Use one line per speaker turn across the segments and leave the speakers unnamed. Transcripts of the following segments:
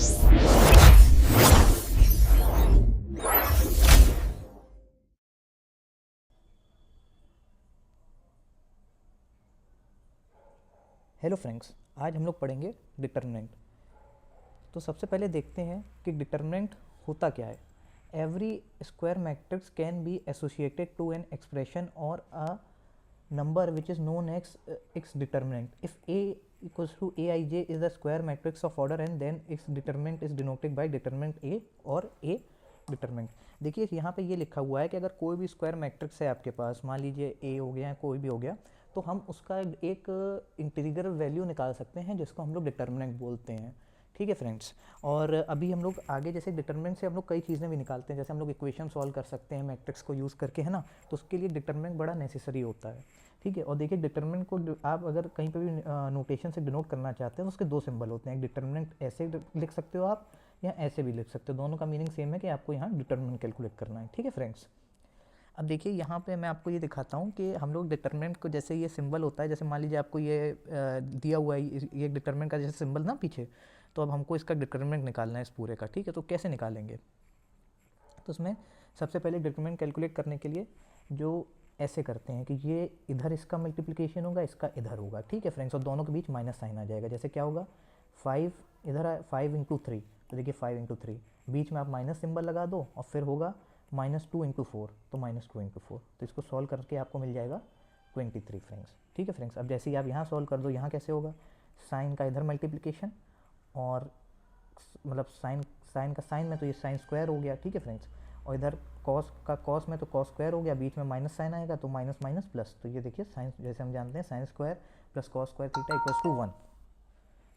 Hello friends, आज हम लोग पढ़ेंगे डिटर्मिनेंट। तो सबसे पहले देखते हैं कि डिटर्मिनेंट होता क्या है। Every square matrix can be associated to an expression और a number which is known as its determinant. If A equals to Aij is the square matrix of order n, then its determinant is denoted by determinant A और A determinant. देखिए यहाँ पे ये लिखा हुआ है कि अगर कोई भी स्क्वायर मैट्रिक्स है आपके पास, मान लीजिए A हो गया, कोई भी हो गया, तो हम उसका एक इंटीग्रल वैल्यू निकाल सकते हैं जिसको हम लोग डिटर्मिनेंट बोलते हैं। ठीक है फ्रेंड्स। और अभी हम लोग आगे जैसे डिटर्मिनेंट से हम लोग कई चीज़ें भी निकालते हैं, जैसे हम लोग इक्वेशन सॉल्व कर सकते हैं मैट्रिक्स को यूज़ करके, है ना। तो उसके लिए डिटर्मिनेंट बड़ा नेसेसरी होता है। ठीक है। और देखिए डिटर्मिनेंट को आप अगर कहीं पर भी नोटेशन से डिनोट करना चाहते हैं तो उसके दो सिंबल होते हैं। एक डिटर्मिनेंट ऐसे लिख सकते हो आप, या ऐसे भी लिख सकते हो। दोनों का मीनिंग सेम है कि आपको यहाँ डिटर्मिनेंट कैलकुलेट करना है। ठीक है फ्रेंड्स। अब देखिए यहाँ पे मैं आपको ये दिखाता हूँ कि हम लोग डिटर्मिनेंट को, जैसे ये सिंबल होता है, जैसे मान लीजिए आपको ये दिया हुआ है, ये डिटर्मिनेंट का जैसे सिंबल ना पीछे, तो अब हमको इसका डिटर्मिनेंट निकालना है इस पूरे का। ठीक है। तो कैसे निकालेंगे, तो उसमें सबसे पहले डिटर्मिनेंट कैलकुलेट करने के लिए जो ऐसे करते हैं कि ये इधर इसका मल्टीप्लिकेशन होगा, इसका इधर होगा। ठीक है फ्रेंड्स। और दोनों के बीच माइनस साइन आ जाएगा। जैसे क्या होगा, 5 इधर है, 5 इंटू 3, तो देखिए 5 इंटू 3, बीच में आप माइनस सिंबल लगा दो और फिर होगा -2 इंटू 4, तो -2 इंटू 4, तो इसको सॉल्व करके आपको मिल जाएगा 23 फ्रेंड्स। ठीक है फ्रेंड्स। अब जैसे ही आप यहाँ सॉल्व कर दो, यहाँ कैसे होगा, साइन का इधर मल्टीप्लिकेशन और मतलब साइन का साइन में तो ये साइन स्क्वायर हो गया। ठीक है फ्रेंड्स। और इधर कॉस का कॉस में तो कॉस स्क्वायर हो गया, बीच में माइनस साइन आएगा तो माइनस माइनस प्लस, तो ये देखिए साइन, जैसे हम जानते हैं sine square plus cos square theta equals to 1।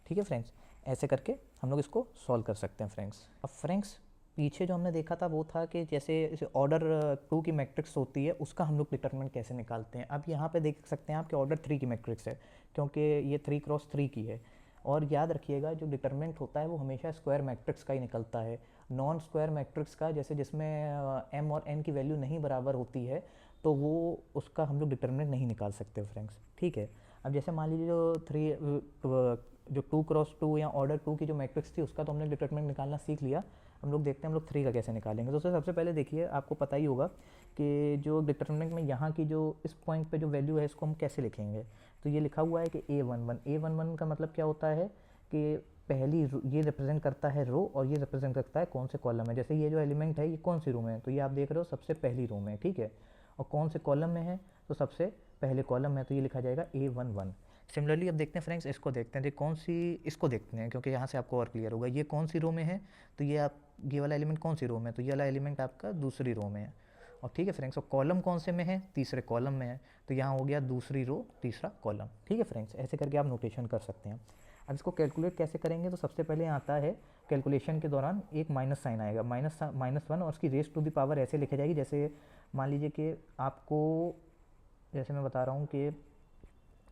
ठीक है फ्रेंड्स। ऐसे करके हम लोग इसको सॉल्व कर सकते हैं फ्रेंड्स। अब फ्रेंड्स पीछे जो हमने देखा था वो था कि जैसे ऑर्डर 2 की मैट्रिक्स होती है उसका हम लोग डिटर्मिनेंट कैसे निकालते हैं। अब यहाँ पे देख सकते हैं आप कि ऑर्डर 3 की मैट्रिक्स है, क्योंकि ये 3x3 की है। और याद रखिएगा जो डिटर्मिनेंट होता है वो हमेशा स्क्वायर मैट्रिक्स का ही निकलता है, नॉन स्क्वायर मैट्रिक्स का, जैसे जिसमें m और n की वैल्यू नहीं बराबर होती है, तो वो उसका हम लोग डिटर्मिनेंट नहीं निकाल सकते फ्रेंड्स। ठीक है। अब जैसे मान लीजिए जो 2x2 या ऑर्डर 2 की जो मैट्रिक्स थी उसका तो हमने डिटर्मिनेंट निकालना सीख लिया। हम लोग देखते हैं हम लोग 3 का कैसे निकालेंगे। तो सबसे पहले देखिए, आपको पता ही होगा कि जो डिटर्मिनेंट में यहाँ की जो इस पॉइंट पे जो वैल्यू है इसको हम कैसे लिखेंगे। तो ये लिखा हुआ है कि A11 का मतलब क्या होता है कि पहली ये रिप्रेजेंट करता है रो और ये रिप्रेजेंट करता है कौन से कॉलम है। जैसे ये जो एलिमेंट है ये कौन सी रो में है, तो ये आप देख रहे हो सबसे पहली रो में है। ठीक है। और कौन से कॉलम में है, तो सबसे पहले कॉलम में, तो ये लिखा जाएगा A11। सिमिलरली अब देखते हैं फ्रेंड्स, इसको देखते हैं कौन सी, इसको देखते हैं क्योंकि यहाँ से आपको और क्लियर होगा ये कौन सी रो में है। तो ये आप, ये वाला एलिमेंट कौन सी रो में है, तो ये वाला एलिमेंट आपका दूसरी रो में है। और ठीक है फ्रेंड्स, और कॉलम कौन से में है, तीसरे कॉलम में है, तो यहाँ हो गया दूसरी रो तीसरा कॉलम। ठीक है फ्रेंड्स। ऐसे करके आप नोटेशन कर सकते हैं। अब इसको कैलकुलेट कैसे करेंगे, तो सबसे पहले आता है कैलकुलेशन के दौरान एक माइनस साइन आएगा, -1, और उसकी रेस टू द पावर ऐसे लिखी जाएगी। जैसे मान लीजिए कि आपको, जैसे मैं बता रहा हूँ कि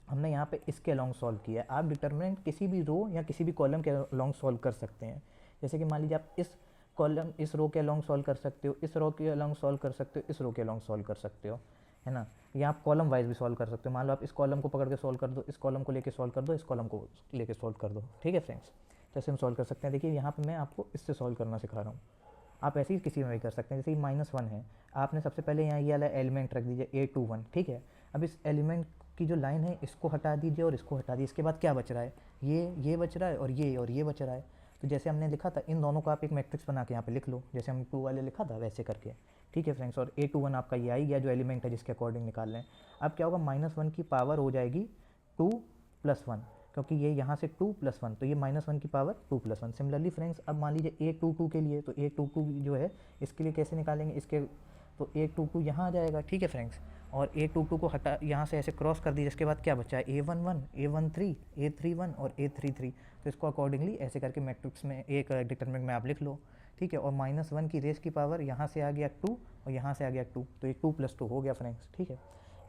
हमने यहाँ पे इसके अलोंग सॉल्व किया है, आप डिटर्मिनेंट किसी भी रो या किसी भी कॉलम के अलोंग सॉल्व कर सकते हैं। जैसे कि मान लीजिए आप इस कॉलम, इस रो के अलोंग सॉल्व कर सकते हो, इस रो के अलोंग सॉल्व कर सकते हो, इस रो के अलोंग सॉल्व कर सकते हो, है ना। या आप कॉलम वाइज भी सॉल्व कर सकते हो। मान लो आप इस कॉलम को पकड़ के सॉल्व कर दो, इस कॉलम को लेके सॉल्व कर दो, इस कॉलम को लेके सॉल्व कर दो। ठीक है फ्रेंड्स। जैसे हम सॉल्व कर सकते हैं, देखिए यहाँ पे मैं आपको इससे सॉल्व करना सिखा रहा हूँ, आप ऐसे ही किसी में भी कर सकते हैं। जैसे -1 है, आपने सबसे पहले यहाँ ये वाला एलिमेंट रख दीजिए A21। ठीक है। अब इस एलिमेंट की जो लाइन है इसको हटा दीजिए और इसको हटा दीजिए। इसके बाद क्या बच रहा है, ये बच रहा है और ये बच रहा है। तो जैसे हमने लिखा था, इन दोनों को आप एक मैट्रिक्स बना के यहाँ पे लिख लो, जैसे हम 2 वाले लिखा था वैसे करके। ठीक है फ्रेंड्स। और A21 आपका ये आई गया जो एलिमेंट है जिसके अकॉर्डिंग निकाल लें। अब क्या होगा, -1 की पावर हो जाएगी 2 + 1, क्योंकि ये यहाँ से 2 + 1, तो ये -1 की पावर 2 + 1। सिमिलरली फ्रेंड्स अब मान लीजिए A22 के लिए, तो A22 जो है इसके लिए कैसे निकालेंगे, इसके तो A22 यहाँ आ जाएगा। ठीक है फ्रेंड्स। और A22 को हटा, यहाँ से ऐसे क्रॉस कर दीजिए। इसके बाद क्या बचा है, A11, A13, A31 और A33। तो इसको अकॉर्डिंगली ऐसे करके मैट्रिक्स में एक डिटरमिनेंट में आप लिख लो। ठीक है। और -1 की रेस की पावर यहाँ से आ गया 2 और यहाँ से आ गया 2, तो ये 2 + 2 हो गया फ्रेंड्स। ठीक है।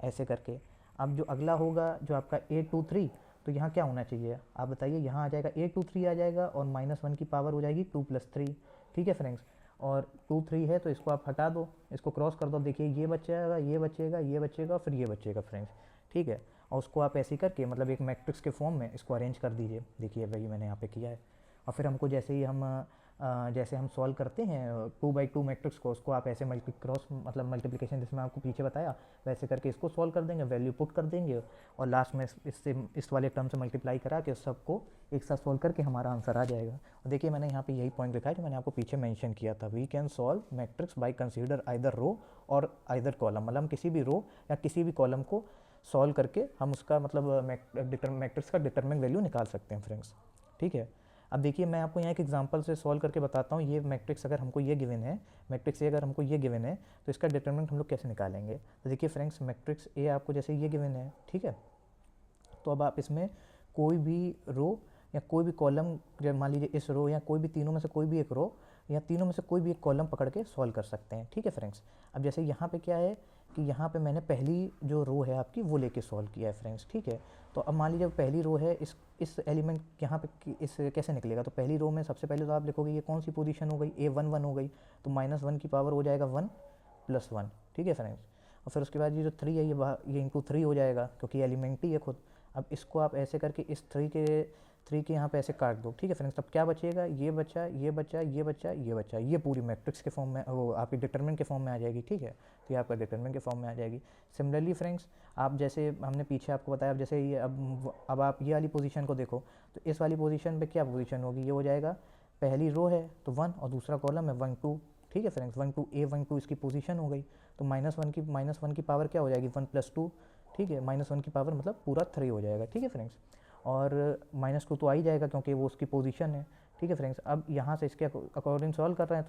ऐसे करके अब जो अगला होगा जो आपका A23, तो यहाँ क्या होना चाहिए आप बताइए, यहाँ आ जाएगा A23 आ जाएगा और -1 की पावर हो जाएगी 2 + 3। ठीक है फ्रेंड्स। और 2 3 है तो इसको आप हटा दो, इसको क्रॉस कर दो, देखिए ये बचेगा, ये बचेगा, ये बचेगा, फिर ये बचेगा फ्रेंड्स। ठीक है। और उसको आप ऐसे करके मतलब एक मैट्रिक्स के फॉर्म में इसको अरेंज कर दीजिए। देखिए वही मैंने यहाँ पे किया है। और फिर हमको जैसे हम सॉल्व करते हैं 2 by 2 मैट्रिक्स को, उसको आप ऐसे मल्टीप्लिकेशन जिसमें आपको पीछे बताया वैसे करके इसको सॉल्व कर देंगे, वैल्यू पुट कर देंगे और लास्ट में इस वाले टर्म से मल्टीप्लाई करा के सबको एक साथ सॉल्व करके हमारा आंसर आ जाएगा। और देखिए मैंने यहाँ पे यही पॉइंट लिखा है जो मैंने आपको पीछे मेंशन किया था, we can solve matrix by consider either row और आइदर कॉलम, मतलब किसी भी रो या किसी भी कॉलम को सॉल्व करके हम उसका मैट्रिक्स का डिटरमिनेंट वैल्यू निकाल सकते हैं फ्रेंड्स। ठीक है, अब देखिए मैं आपको यहाँ एक एग्जांपल से सॉल्व करके बताता हूँ। ये मैट्रिक्स अगर हमको ये गिवन है, मैट्रिक्स ए अगर हमको ये गिवन है तो इसका डिटरमिनेंट हम लोग कैसे निकालेंगे। तो देखिए फ्रेंड्स, मैट्रिक्स ए आपको जैसे ये गिवन है, ठीक है, तो अब आप इसमें कोई भी रो या कोई भी कॉलम, मान लीजिए इस रो या कोई भी तीनों में से कोई भी एक रो या तीनों में से कोई भी एक कॉलम पकड़ के सॉल्व कर सकते हैं। ठीक है फ्रेंड्स, अब जैसे यहाँ पे क्या है कि यहाँ पे मैंने पहली जो रो है आपकी वो लेके सॉल्व किया है फ्रेंड्स। ठीक है, तो अब मान लीजिए पहली रो है, इस एलिमेंट यहाँ पे इस कैसे निकलेगा। तो पहली रो में सबसे पहले तो आप लिखोगे ये कौन सी पोजीशन हो गई, A11 हो गई, तो -1 की पावर हो जाएगा 1 + 1। ठीक है फ्रेंड्स, और फिर उसके बाद ये जो 3 है ये इंटू 3 हो जाएगा क्योंकि एलिमेंट ही है खुद। अब इसको आप ऐसे करके इस 3 के यहाँ पे ऐसे काट दो। ठीक है फ्रेंड्स, तब क्या बचेगा, ये बचा, ये बचा, ये बचा, ये बचा, ये पूरी मैट्रिक्स के फॉर्म में, वो आपकी डिटरमिनेंट के फॉर्म में आ जाएगी। ठीक है, तो ये आपका डिटरमिनेंट के फॉर्म में आ जाएगी। सिमिलरली फ्रेंड्स, आप जैसे हमने पीछे आपको बताया, अब जैसे ये अब आप ये वाली पोजीशन को देखो, तो इस वाली पोजीशन पे क्या पोजीशन होगी, ये हो जाएगा पहली रो है तो 1 और दूसरा कॉलम है 1 2। ठीक है फ्रेंड्स, 1 2 A12 इसकी पोजीशन हो गई, तो -1 की पावर क्या हो जाएगी 1 + 2। ठीक है, -1 की पावर मतलब पूरा 3 हो जाएगा। ठीक है फ्रेंड्स, और -2 तो आ ही जाएगा क्योंकि वो उसकी पोजीशन है। ठीक है फ्रेंड्स, अब यहाँ से इसके अकॉर्डिंग सॉल्व कर रहे हैं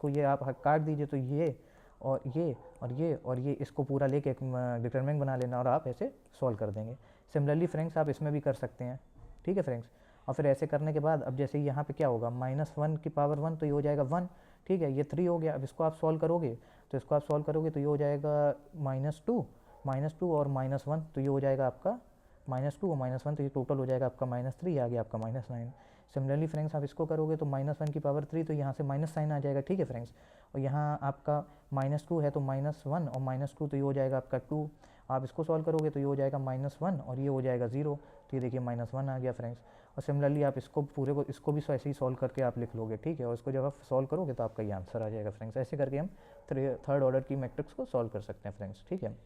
तो ये आप काट दीजिए, तो ये और ये और ये और ये इसको पूरा लेके एक डिटरमिनेंट बना लेना और आप ऐसे सॉल्व कर देंगे। सिमिलरली फ्रेंड्स आप इसमें भी कर सकते हैं। ठीक है फ्रेंड्स, और फिर ऐसे करने के बाद अब जैसे यहाँ पे क्या होगा, -1 की पावर 1 तो ये हो जाएगा 1। ठीक है, ये 3 हो गया। अब इसको आप सॉल्व करोगे तो ये हो जाएगा -2 और -1, तो ये हो जाएगा आपका -2 और -1, तो ये टोटल हो जाएगा आपका -3, आ गया आपका -9। सिमिलरली फ्रेंड्स आप इसको करोगे तो -1 की पावर 3, तो यहाँ से माइनस साइन आ जाएगा। ठीक है फ्रेंड्स, और यहाँ आपका -2 है तो -1 और -2, तो ये हो जाएगा आपका 2। आप इसको सॉल्व करोगे तो ये हो जाएगा -1 और ये हो जाएगा 0, तो ये देखिए -1 आ गया फ्रेंड्स। और सिमिलरली आप इसको भी ऐसे ही सॉल्व करके आप लिख लोगे। ठीक है, और इसको जब आप सॉल्व करोगे तो आपका ये आंसर आ जाएगा फ्रेंड्स। ऐसे करके हम थर्ड ऑर्डर की मैट्रिक्स को सॉल्व कर सकते हैं फ्रेंड्स। ठीक है,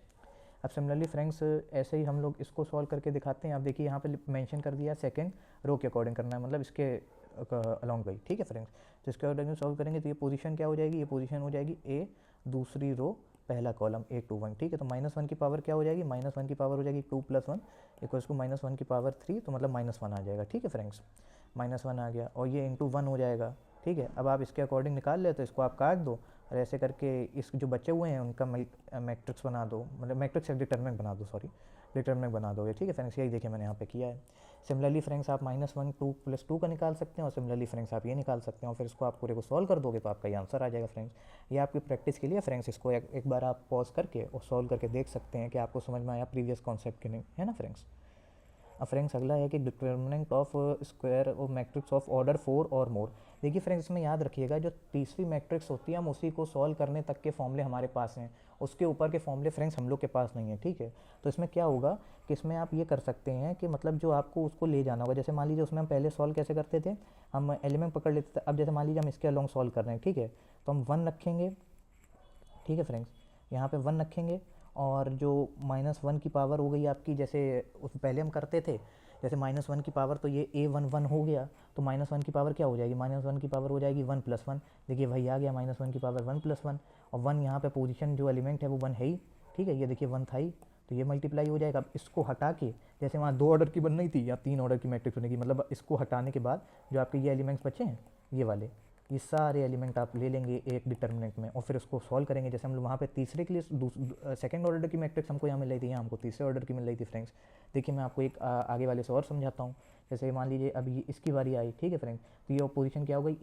अब सिमिलरली फ्रेंड्स ऐसे ही हम लोग इसको सॉल्व करके दिखाते हैं। आप देखिए यहाँ पे मेंशन कर दिया सेकंड रो के अकॉर्डिंग करना है, मतलब इसके अलॉन्ग गई। ठीक है फ्रेंड्स, तो इसके अकॉर्डिंग सॉल्व करेंगे तो ये पोजीशन क्या हो जाएगी, ये पोजीशन हो जाएगी A दूसरी रो पहला कॉलम A21। ठीक है, तो -1 की पावर क्या हो जाएगी, -1 की पावर हो जाएगी 2 + 1 इक्वल्स टू -1 की पावर 3, तो मतलब -1 आ जाएगा। ठीक है फ्रेंड्स, -1 आ गया और ये इंटू 1 हो जाएगा। ठीक है, अब आप इसके अकॉर्डिंग निकाल ले तो इसको आप काट दो और ऐसे करके इस जो बचे हुए हैं उनका मैट्रिक्स बना दो, मतलब मैट्रिक्स डिटरमिनेंट बना दो, डिटरमिनेंट बना दोगे। ठीक है फ्रेंड्स, यही देखिए मैंने यहाँ पे किया है। सिमिलरली फ्रेंड्स आप -1 2 + 2 का निकाल सकते हैं और सिमिलरली फ्रेंड्स आप ये निकाल सकते हैं और फिर इसको आप पूरे को सॉल्व कर दोगे तो आपका ये आंसर आ जाएगा फ्रेंड्स। ये आपकी प्रैक्टिस के लिए फ्रेंड्स, इसको एक बार आप पॉज करके और सॉल्व करके देख सकते हैं कि आपको समझ में आया प्रीवियस कॉन्सेप्ट कि नहीं, है ना फ्रेंड्स। अब फ्रेंड्स अगला है कि determinant of square of matrix of order 4 और मोर। देखिए फ्रेंड्स, इसमें याद रखिएगा जो तीसरी मैट्रिक्स होती है हम उसी को सॉल्व करने तक के फॉर्मूले हमारे पास हैं, उसके ऊपर के फॉर्मूले फ्रेंड्स हम लोग के पास नहीं है। ठीक है, तो इसमें क्या होगा कि इसमें आप ये कर सकते हैं कि मतलब जो आपको उसको ले जाना होगा, जैसे मान लीजिए उसमें हम पहले सॉल्व कैसे करते थे, हम एलिमेंट पकड़ लेते थे। अब जैसे मान लीजिए हम इसके अलॉन्ग सॉल्व कर रहे हैं, ठीक है, तो हम 1 रखेंगे। ठीक है फ्रेंड्स, यहाँ पे 1 रखेंगे और जो -1 की पावर हो गई आपकी, जैसे उस पहले हम करते थे, जैसे -1 की पावर तो ये A11 हो गया, तो -1 की पावर क्या हो जाएगी, -1 की पावर हो जाएगी 1 + 1। देखिए वही आ गया -1 की पावर 1 + 1 और 1 यहाँ पे पोजीशन जो एलिमेंट है वो 1 है ही। ठीक है, ये देखिए 1 था ही, तो ये मल्टीप्लाई हो जाएगा। अब इसको हटा के, जैसे वहाँ 2 ऑर्डर की बननी थी या 3 ऑर्डर की मैट्रिक्स बनेगी, मतलब इसको हटाने के बाद जो आपके ये एलिमेंट्स बचे हैं ये वाले, ये सारे एलिमेंट आप ले लेंगे एक डिटरमिनेंट में और फिर उसको सॉल्व करेंगे। जैसे हम लोग वहाँ पे तीसरे के लिए सेकंड ऑर्डर की मैट्रिक्स हमको यहाँ मिल रही थी, यहाँ हमको तीसरे ऑर्डर की मिल रही थी फ्रेंड्स। देखिए मैं आपको एक आगे वाले से और समझाता हूँ। जैसे मान लीजिए अभी इसकी बारी आई, ठीक है फ्रेंड्स, तो ये पोजीशन क्या हो गई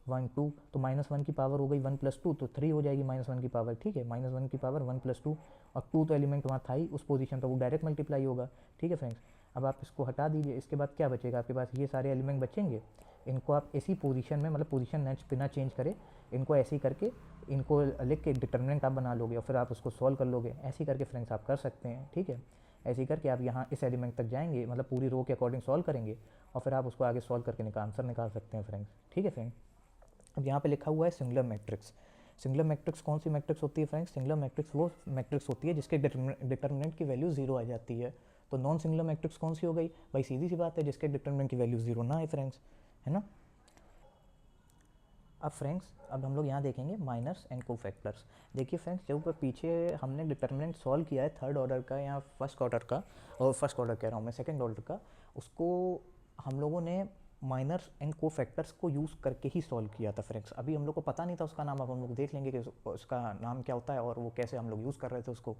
A12, तो -1 की पावर हो गई 1 + 2, तो 3 हो जाएगी -1 की पावर। ठीक है, -1 की पावर 1 + 2 और 2 तो एलिमेंट वहाँ था ही उस पोजीशन पर, वो डायरेक्ट मल्टीप्लाई होगा। ठीक है फ्रेंड्स, अब आप इसको हटा दीजिए, इसके बाद क्या बचेगा आपके पास, ये सारे एलिमेंट बचेंगे। इनको आप इसी पोजीशन में, मतलब पोजीशन बिना चेंज करे, इनको ऐसे ही करके इनको लिख के डिटरमिनेंट आप बना लोगे और फिर आप उसको सॉल्व कर लोगे। ऐसे ही करके फ्रेंड्स आप कर सकते हैं। ठीक है, ऐसे ही करके आप यहाँ इस एलिमेंट तक जाएंगे, मतलब पूरी रो के अकॉर्डिंग सॉल्व करेंगे और फिर आप उसको आगे सॉल्व करके आंसर निकाल सकते हैं फ्रेंड्स। ठीक है फ्रेंड, अब यहाँ पे लिखा हुआ है सिंगुलर मैट्रिक्स। सिंगुलर मैट्रिक्स कौन सी मैट्रिक्स होती है फ्रेंड्स? सिंगुलर मैट्रिक्स वो मैट्रिक्स होती है जिसके डिटर्मिनेंट की वैल्यू 0 आ जाती है। तो नॉन सिंगुलर मैट्रिक्स कौन सी हो गई भाई? सीधी सी बात है, जिसके डिटर्मिनेंट की वैल्यू 0 ना है फ्रेंड्स, है ना। अब फ्रेंड्स, अब हम लोग यहाँ देखेंगे माइनर्स एंड कोफैक्टर्स। देखिए फ्रेंड्स, जब पीछे हमने डिटर्मिनेंट सॉल्व किया है थर्ड ऑर्डर का या फर्स्ट ऑर्डर का, और फर्स्ट ऑर्डर कह रहा हूँ मैं, सेकंड ऑर्डर का, उसको हम लोगों ने माइनर्स एंड कोफैक्टर्स को यूज़ करके ही सॉल्व किया था फ्रेंड्स। अभी हम लोग को पता नहीं था उसका नाम, अब हम लोग देख लेंगे कि उसका नाम क्या होता है और वो कैसे हम लोग यूज़ कर रहे थे उसको।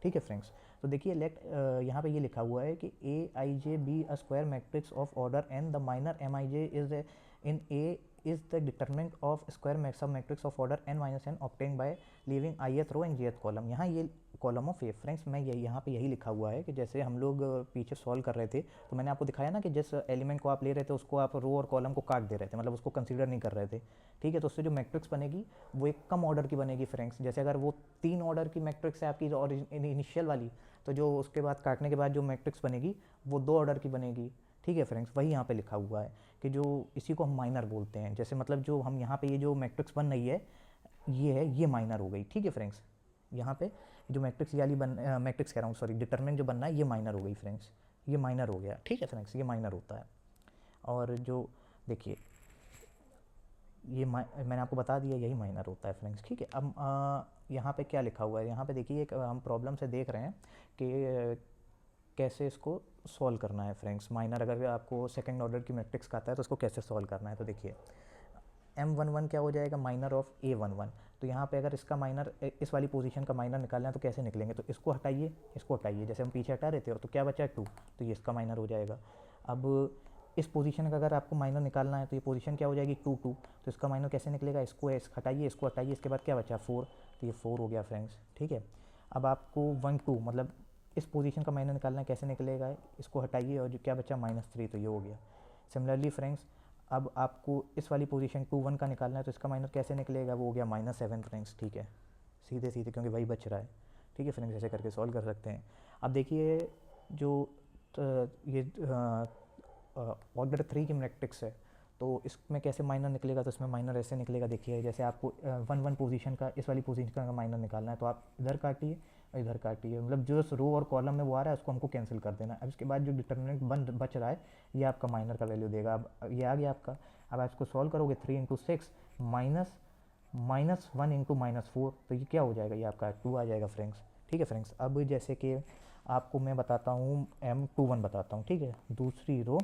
ठीक है फ्रेंड्स, तो देखिए लेट यहाँ पे ये लिखा हुआ है कि A I J B a square matrix of order N, the minor M I J is in A is the determinant of square submatrix of order n minus n obtained by leaving ith row and jth column। यहाँ ये column of A friends, मैं यहाँ पे यही लिखा हुआ है कि जैसे हम लोग पीछे सॉल्व कर रहे थे तो मैंने आपको दिखाया ना कि जिस एलिमेंट को आप ले रहे थे उसको आप रो और कॉलम को काट दे रहे थे, मतलब उसको कंसीडर नहीं कर रहे थे। ठीक है, तो उससे जो मैट्रिक्स बनेगी वो एक कम ऑर्डर की बनेगी फ्रेंड्स। जैसे अगर वो 3 ऑर्डर की मैट्रिक्स है आपकी और इनिशियल वाली, तो जो उसके बाद काटने के बाद जो मैट्रिक्स बनेगी वो 2 ऑर्डर की बनेगी। ठीक है फ्रेंड्स, वही यहाँ पे लिखा हुआ है कि जो इसी को हम माइनर बोलते हैं। जैसे मतलब जो हम यहाँ पे ये जो मैट्रिक्स बन रही है ये है, ये माइनर हो गई। ठीक है फ्रेंड्स, यहाँ पे जो मैट्रिक्स वाली मैट्रिक्स कह रहा हूँ सॉरी, डिटरमिनेंट जो बनना है ये माइनर हो गई फ्रेंड्स, ये माइनर हो गया। ठीक है फ्रेंड्स, ये माइनर होता है। और जो देखिए ये मैंने आपको बता दिया यही माइनर होता है फ्रेंड्स। ठीक है, अब यहाँ पे क्या लिखा हुआ है, यहाँ पे देखिए एक हम प्रॉब्लम से देख रहे हैं कि कैसे इसको सॉल्व करना है फ्रेंड्स। माइनर अगर आपको सेकंड ऑर्डर की मैट्रिक्स का आता है तो उसको कैसे सॉल्व करना है, तो देखिए M11 क्या हो जाएगा? Minor of A11। तो यहाँ पे अगर इसका माइनर, इस वाली पोजीशन का माइनर निकालना है तो कैसे निकलेंगे? तो इसको हटाइए, इसको हटाइए, जैसे हम पीछे हटा रहे थे, और तो क्या बचा 2, तो ये इसका माइनर हो जाएगा। अब इस पोजीशन का अगर आपको माइनर निकालना है तो ये पोजीशन क्या हो जाएगी? 2 2, तो इसका माइनर कैसे निकलेगा? इसको हटाइए, इसको हटाइए, इसके बाद क्या बचा? 4, तो ये 4 हो गया फ्रेंड्स। ठीक है, अब आपको 1 2 मतलब इस पोजीशन का माइनर निकालना है, कैसे निकलेगा? इसको हटाइए और जो क्या बचा? -3, तो ये हो गया। सिमिलरली फ्रेंड्स, अब आपको इस वाली पोजीशन 2 1 का निकालना है तो इसका माइनर कैसे निकलेगा? वो हो गया -7 फ्रेंड्स। ठीक है, सीधे सीधे, क्योंकि वही बच रहा है। ठीक है फ्रेंड्स, ऐसे करके सॉल्व कर सकते हैं। अब देखिए जो ये ऑर्डर 3 की मैट्रिक्स है तो इसमें कैसे माइनर निकलेगा? तो इसमें माइनर ऐसे निकलेगा, देखिए जैसे आपको 1 1 पोजीशन का, इस वाली पोजीशन का माइनर निकालना है तो आप इधर काटिए और इधर काटिए, मतलब जो रो और कॉलम में वो आ रहा है उसको हमको कैंसिल कर देना। अब इसके बाद जो डिटर्मिनेंट बच रहा है ये आपका माइनर का वैल्यू देगा। अब ये आ गया आपका। अब आप इसको सॉल्व करोगे 3 × 6 -1 × -4, तो ये क्या हो जाएगा? ये आपका 2 आ जाएगा फ्रेंड्स। ठीक है फ्रेंड्स, अब जैसे कि आपको मैं बताता हूँ M21 बताता हूँ। ठीक है, दूसरी रो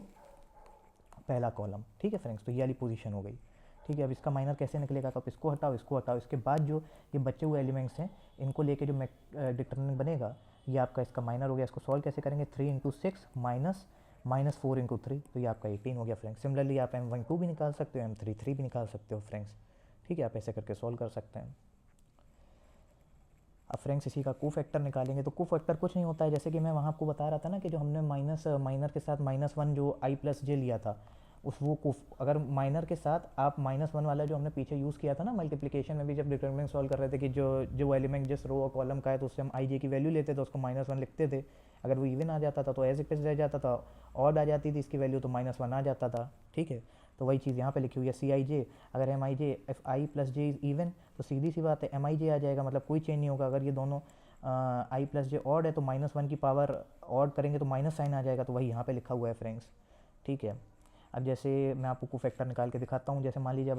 पहला कॉलम। ठीक है फ्रेंड्स, तो ये वाली पोजीशन हो गई। ठीक है, अब इसका माइनर कैसे निकलेगा? तो आप इसको हटाओ, इसको हटाओ, इसके बाद जो ये बचे हुए एलिमेंट्स हैं इनको लेके जो डिटर्मिनेंट बनेगा ये आपका इसका माइनर हो गया। इसको सॉल्व कैसे करेंगे? 3 × 6 -4 × 3, तो ये आपका 18 हो गया फ्रेंड्स। सिमिलरली आप M12 भी निकाल सकते हो, M33 भी निकाल सकते हो फ्रेंड्स। ठीक है, आप ऐसे करके सॉल्व कर सकते हैं। अब फ्रेंड्स इसी का कोफैक्टर निकालेंगे, तो कोफैक्टर कुछ नहीं होता है, जैसे कि मैं वहाँ आपको बता रहा था ना कि जो हमने माइनर के साथ -1 जो i + j लिया था उस वो अगर माइनर के साथ आप -1 वाला जो हमने पीछे यूज़ किया था ना मल्टीप्लिकेशन में भी, जब डिटरमिनेंट सॉल्व कर रहे थे कि जो एलिमेंट जिस रो और कॉलम का है तो उससे हम i j की वैल्यू लेते थे, उसको -1 लिखते थे। अगर वो इवन आ जाता था तो एज इट इज रह जाता था, ऑड आ जाती थी इसकी वैल्यू तो -1 आ जाता था। ठीक है, तो वही चीज़ यहाँ पे लिखी हुई है Cij। अगर Mij if i + j is even तो सीधी सी बात है Mij आ जाएगा, मतलब कोई चेंज नहीं होगा। अगर ये दोनों i + j ऑड है तो -1 की पावर ऑड करेंगे तो माइनस साइन आ जाएगा, तो वही यहाँ पे लिखा हुआ है फ्रेंड्स। ठीक है, अब जैसे मैं आपको कोफैक्टर निकाल के दिखाता हूँ। जैसे मान लीजिए अब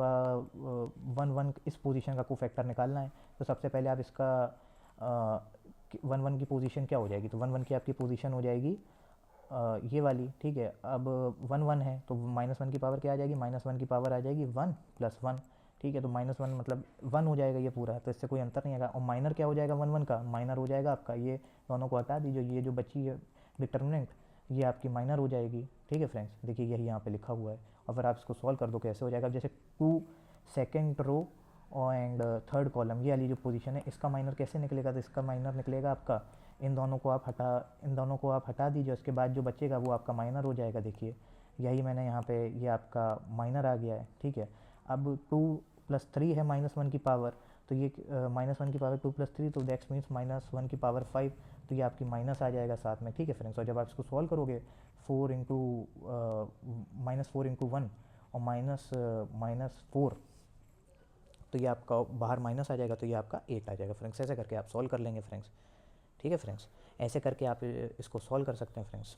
1 1 इस पोजीशन का कोफैक्टर निकालना है तो सबसे पहले आप इसका 1 1 की पोजीशन क्या हो जाएगी? तो 1 1 की आपकी पोजीशन हो जाएगी ये वाली। ठीक है, अब 1 1 है तो -1 की पावर क्या आ जाएगी? -1 की पावर आ जाएगी 1 + 1। ठीक है, तो -1 मतलब 1 हो जाएगा ये पूरा, तो इससे कोई अंतर नहीं आएगा। और माइनर क्या हो जाएगा 1 1 का? माइनर हो जाएगा आपका, ये दोनों को हटा दीजिए, ये जो बची है डिटर्मिनेंट ये आपकी माइनर हो जाएगी। ठीक है फ्रेंड्स, देखिए यही यहाँ पे लिखा हुआ है। और फिर आप इसको सॉल्व कर दो कैसे हो जाएगा। जैसे 2 second row and third column ये वाली जो पोजीशन है इसका माइनर कैसे निकलेगा? तो इसका माइनर निकलेगा आपका, इन दोनों को आप हटा दीजिए, उसके बाद जो बचेगा वो आपका माइनर हो जाएगा। देखिए यही मैंने यहाँ पे, ये आपका माइनर आ गया है। ठीक है, अब 2 + 3 है -1 की पावर, तो ये -1 की पावर 2 + 3 तो दैट्स मीन्स -1 की पावर 5, तो ये आपकी माइनस आ जाएगा साथ में, ठीक है फ्रेंड्स। और जब आप इसको सॉल्व करोगे 4 इंटू -4 × 1 और -4, तो ये आपका बाहर माइनस आ जाएगा, तो ये आपका 8 आ जाएगा फ्रेंड्स। ऐसे करके आप सॉल्व कर लेंगे फ्रेंड्स, ठीक है फ्रेंड्स। ऐसे करके आप इसको सॉल्व कर सकते हैं फ्रेंड्स।